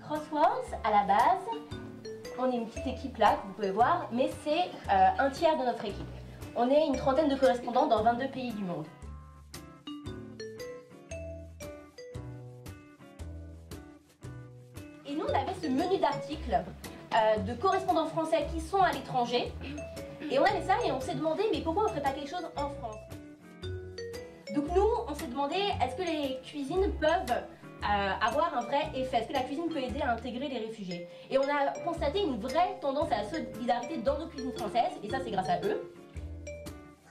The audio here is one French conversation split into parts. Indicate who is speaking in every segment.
Speaker 1: Crosswords, à la base, on est une petite équipe là, que vous pouvez voir, mais c'est un tiers de notre équipe. On est une trentaine de correspondants dans 22 pays du monde. Et nous, on avait ce menu d'articles de correspondants français qui sont à l'étranger. Et on avait ça et on s'est demandé, mais pourquoi on ne ferait pas quelque chose en France? Donc nous, on s'est demandé, est-ce que les cuisines peuvent avoir un vrai effet? Est-ce que la cuisine peut aider à intégrer les réfugiés? Et on a constaté une vraie tendance à la solidarité dans nos cuisines françaises, et ça c'est grâce à eux.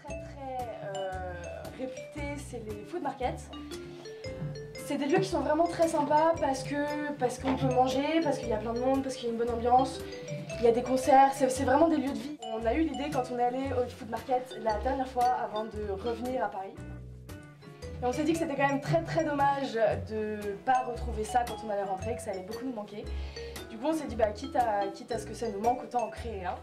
Speaker 2: Très réputés, c'est les food markets. C'est des lieux qui sont vraiment très sympas parce qu'on peut manger, parce qu'il y a plein de monde, parce qu'il y a une bonne ambiance, il y a des concerts, c'est vraiment des lieux de vie. On a eu l'idée quand on est allé au food market la dernière fois avant de revenir à Paris. Et on s'est dit que c'était quand même très dommage de ne pas retrouver ça quand on allait rentrer, que ça allait beaucoup nous manquer. Du coup on s'est dit bah, quitte à ce que ça nous manque, autant en créer un.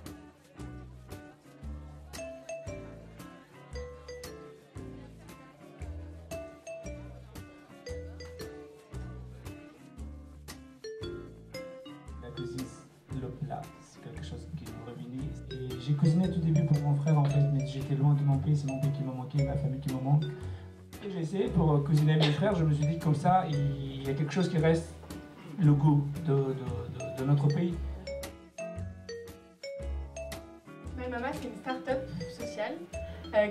Speaker 3: La cuisine, le plat, c'est quelque chose qui nous réunit. Et j'ai cuisiné tout début pour mon frère en fait, mais j'étais loin de mon pays, c'est mon pays qui m'a manqué, ma famille qui me manque. Et j'ai essayé pour cuisiner mes frères, je me suis dit comme ça, il y a quelque chose qui reste le goût de notre pays.
Speaker 4: My Mama, c'est une start-up sociale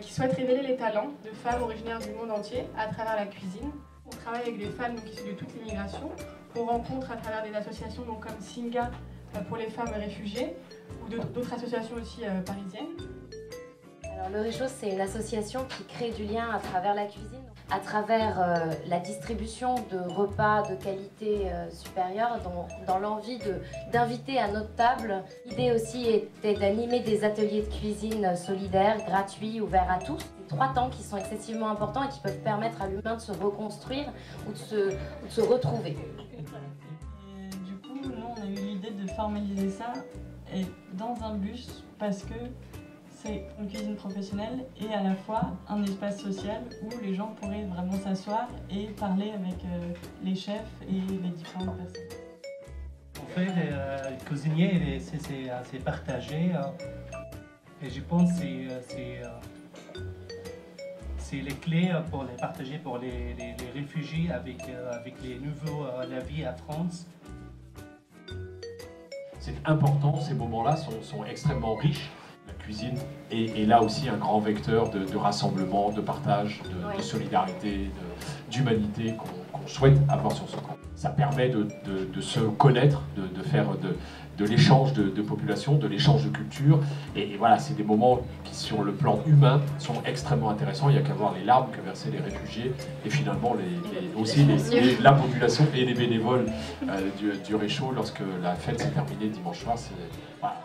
Speaker 4: qui souhaite révéler les talents de femmes originaires du monde entier à travers la cuisine. On travaille avec des femmes issues de toutes les migrations. On rencontre à travers des associations comme Singa pour les femmes réfugiées ou d'autres associations aussi parisiennes.
Speaker 5: Alors, Le Réchaud, c'est une association qui crée du lien à travers la cuisine, à travers la distribution de repas de qualité supérieure, dans l'envie d'inviter à notre table. L'idée aussi était d'animer des ateliers de cuisine solidaires, gratuits, ouverts à tous. C'est 3 temps qui sont excessivement importants et qui peuvent permettre à l'humain de se reconstruire ou de se retrouver.
Speaker 6: Et du coup, nous, on a eu l'idée de formaliser ça dans un bus parce que c'est une cuisine professionnelle et à la fois un espace social où les gens pourraient vraiment s'asseoir et parler avec les chefs et les différentes personnes.
Speaker 7: En fait, le cuisinier, c'est partagé et je pense que c'est les clés pour les partager pour les réfugiés avec les nouveaux la vie à France.
Speaker 8: C'est important, ces moments-là sont extrêmement riches. La cuisine est là aussi un grand vecteur de rassemblement, de partage, de solidarité, d'humanité qu'on souhaite avoir sur ce camp. Ça permet de se connaître, de faire de l'échange de population, de l'échange de culture. Et voilà, c'est des moments qui, sur le plan humain, sont extrêmement intéressants. Il n'y a qu'à voir les larmes que versaient les réfugiés et finalement la population et les bénévoles du Réchaud lorsque la fête s'est terminée dimanche soir. Voilà.